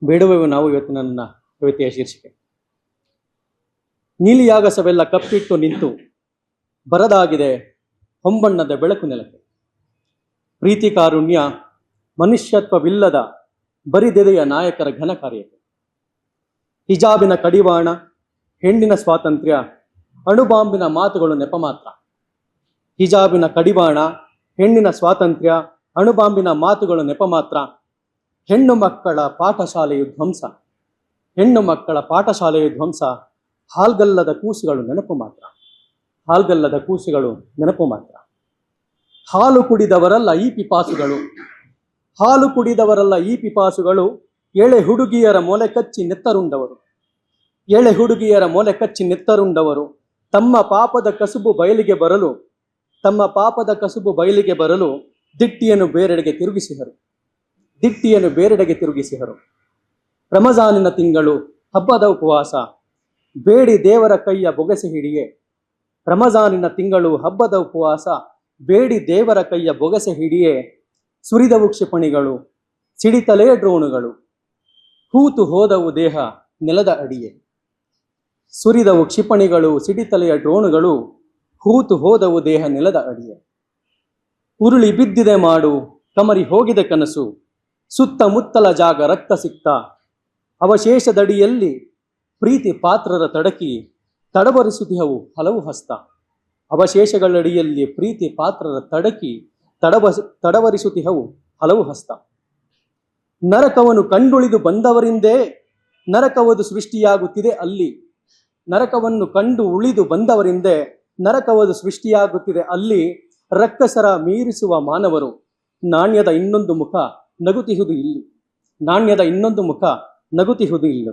ಬೇಡುವೆವು ನಾವು ಇವತ್ತಿನ ನನ್ನ ಕವಿತೆಯ ಶೀರ್ಷಿಕೆ. ನೀಲಿಯಾಗಸವೆಲ್ಲ ಕಪ್ಪಿಟ್ಟು ನಿಂತು ಬರದಾಗಿದೆ ಹೊಂಬಣ್ಣದ ಬೆಳಕು ನೆಲಕ್ಕೆ. ಪ್ರೀತಿ ಕಾರುಣ್ಯ ಮನುಷ್ಯತ್ವವಿಲ್ಲದ ಬರಿದೆದೆಯ ನಾಯಕರ ಘನ ಕಾರ್ಯಕ್ಕೆ. ಹಿಜಾಬಿನ ಕಡಿವಾಣ, ಹೆಣ್ಣಿನ ಸ್ವಾತಂತ್ರ್ಯ, ಅಣುಬಾಂಬಿನ ಮಾತುಗಳು ನೆಪ ಮಾತ್ರ. ಹಿಜಾಬಿನ ಕಡಿವಾಣ, ಹೆಣ್ಣಿನ ಸ್ವಾತಂತ್ರ್ಯ, ಅಣುಬಾಂಬಿನ ಮಾತುಗಳು ನೆಪ ಮಾತ್ರ. ಹೆಣ್ಣು ಮಕ್ಕಳ ಪಾಠಶಾಲೆಯು ಧ್ವಂಸ, ಹೆಣ್ಣು ಮಕ್ಕಳ ಪಾಠಶಾಲೆಯು ಧ್ವಂಸ. ಹಾಲ್ಗಲ್ಲದ ಕೂಸುಗಳು ನೆನಪು ಮಾತ್ರ, ಹಾಲ್ಗಲ್ಲದ ಕೂಸುಗಳು ನೆನಪು ಮಾತ್ರ. ಹಾಲು ಕುಡಿದವರಲ್ಲ ಈ ಪಿಪಾಸುಗಳು, ಹಾಲು ಕುಡಿದವರಲ್ಲ ಈ ಪಿಪಾಸುಗಳು. ಎಳೆ ಹುಡುಗಿಯರ ಮೊಲೆ ಕಚ್ಚಿ ನೆತ್ತರುಂಡವರು, ಎಳೆ ಹುಡುಗಿಯರ ಮೊಲೆ ಕಚ್ಚಿ ನೆತ್ತರುಂಡವರು. ತಮ್ಮ ಪಾಪದ ಕಸುಬು ಬಯಲಿಗೆ ಬರಲು, ತಮ್ಮ ಪಾಪದ ಕಸುಬು ಬಯಲಿಗೆ ಬರಲು ದಿಟ್ಟಿಯನ್ನು ಬೇರೆಡೆಗೆ ತಿರುಗಿಸಿದರು, ದಿಟ್ಟಿಯನ್ನು ಬೇರೆಡೆಗೆ ತಿರುಗಿಸಿದರು. ರಮಜಾನಿನ ತಿಂಗಳು ಹಬ್ಬದ ಉಪವಾಸ, ಬೇಡಿ ದೇವರ ಕೈಯ ಬೊಗಸೆ ಹಿಡಿಯೇ. ರಮಜಾನಿನ ತಿಂಗಳು ಹಬ್ಬದ ಉಪವಾಸ, ಬೇಡಿ ದೇವರ ಕೈಯ ಬೊಗಸೆ ಹಿಡಿಯೇ. ಸುರಿದವು ಕ್ಷಿಪಣಿಗಳು, ಸಿಡಿತಲೇ ಡ್ರೋಣುಗಳು, ಹೂತು ಹೋದವು ದೇಹ ನೆಲದ ಅಡಿಯೇ. ಸುರಿದವು ಕ್ಷಿಪಣಿಗಳು, ಸಿಡಿತಲೆಯ ಡ್ರೋಣುಗಳು, ಹೂತು ಹೋದವು ದೇಹ ನೆಲದ ಅಡಿಯೇ. ಉರುಳಿ ಬಿದ್ದಿದೆ ಮಾಡು, ಕಮರಿ ಹೋಗಿದೆ ಕನಸು, ಸುತ್ತಮುತ್ತಲ ಜಾಗ ರಕ್ತ ಸಿಕ್ತ. ಅವಶೇಷದಡಿಯಲ್ಲಿ ಪ್ರೀತಿ ಪಾತ್ರರ ತಡಕಿ, ತಡಬರಿಸುತ್ತಿಹವು ಹಲವು ಹಸ್ತ. ಅವಶೇಷಗಳಡಿಯಲ್ಲಿ ಪ್ರೀತಿ ಪಾತ್ರರ ತಡಕಿ, ತಡವರಿಸುತ್ತಿಹವು ಹಲವು ಹಸ್ತ. ನರಕವನ್ನು ಕಂಡುಳಿದು ಬಂದವರಿಂದೇ ನರಕವದು ಸೃಷ್ಟಿಯಾಗುತ್ತಿದೆ ಅಲ್ಲಿ, ನರಕವನ್ನು ಕಂಡು ಉಳಿದು ಬಂದವರಿಂದೇ ನರಕವದು ಸೃಷ್ಟಿಯಾಗುತ್ತಿದೆ ಅಲ್ಲಿ. ರಕ್ಕಸರ ಮೀರಿಸುವ ಮಾನವರು, ನಾಣ್ಯದ ಇನ್ನೊಂದು ಮುಖ ನಗುತಿಹುದು ಇಲ್ಲಿ, ನಾಣ್ಯದ ಇನ್ನೊಂದು ಮುಖ ನಗುತಿಹುದು ಇಲ್ಲಿ.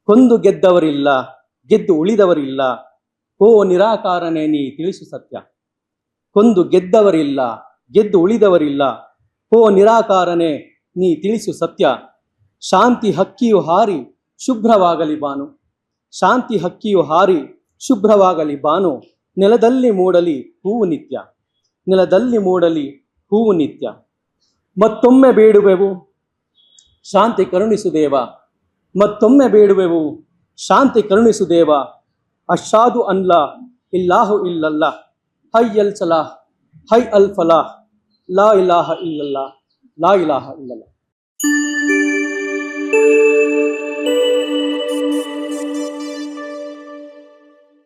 ಕೊಂದು ಗೆದ್ದವರಿಲ್ಲ, ಗೆದ್ದು ಉಳಿದವರಿಲ್ಲ, ಓ ನಿರಾಕಾರನೇ ನೀ ತಿಳಿಸು ಸತ್ಯ. ಕೊಂದು ಗೆದ್ದವರಿಲ್ಲ, ಗೆದ್ದು ಉಳಿದವರಿಲ್ಲ, ಓ ನಿರಾಕಾರನೇ ನೀ ತಿಳಿಸು ಸತ್ಯ. ಶಾಂತಿ ಹಕ್ಕಿಯು ಹಾರಿ ಶುಭ್ರವಾಗಲಿ ಬಾನು, ಶಾಂತಿ ಹಕ್ಕಿಯು ಹಾರಿ ಶುಭ್ರವಾಗಲಿ ಬಾನು. ನೆಲದಲ್ಲಿ ಮೂಡಲಿ ಹೂವು ನಿತ್ಯ, ನೆಲದಲ್ಲಿ ಮೂಡಲಿ ಹೂವು ನಿತ್ಯ. ಮತ್ತೊಮ್ಮೆ ಬೇಡುವೆವು ಶಾಂತಿ ಕರುಣಿಸು ದೇವ, ಮತ್ತೊಮ್ಮೆ ಬೇಡುವೆವು ಶಾಂತಿ ಕರುಣಿಸು ದೇವ. ಅಶಾದು ಅನ್ಲಾ ಇಲ್ಲಾಹು ಇಲ್ಲಲ್ಲ, ಹೈ ಅಲ್ ಸಲಾಹ್ ಹೈ ಅಲ್ ಫಲಾಹ್, ಲಾ ಇಲಾಹ ಇಲ್ಲಲ್ಲ, ಲಾ ಇಲಾಹ ಇಲ್ಲಲ್ಲ.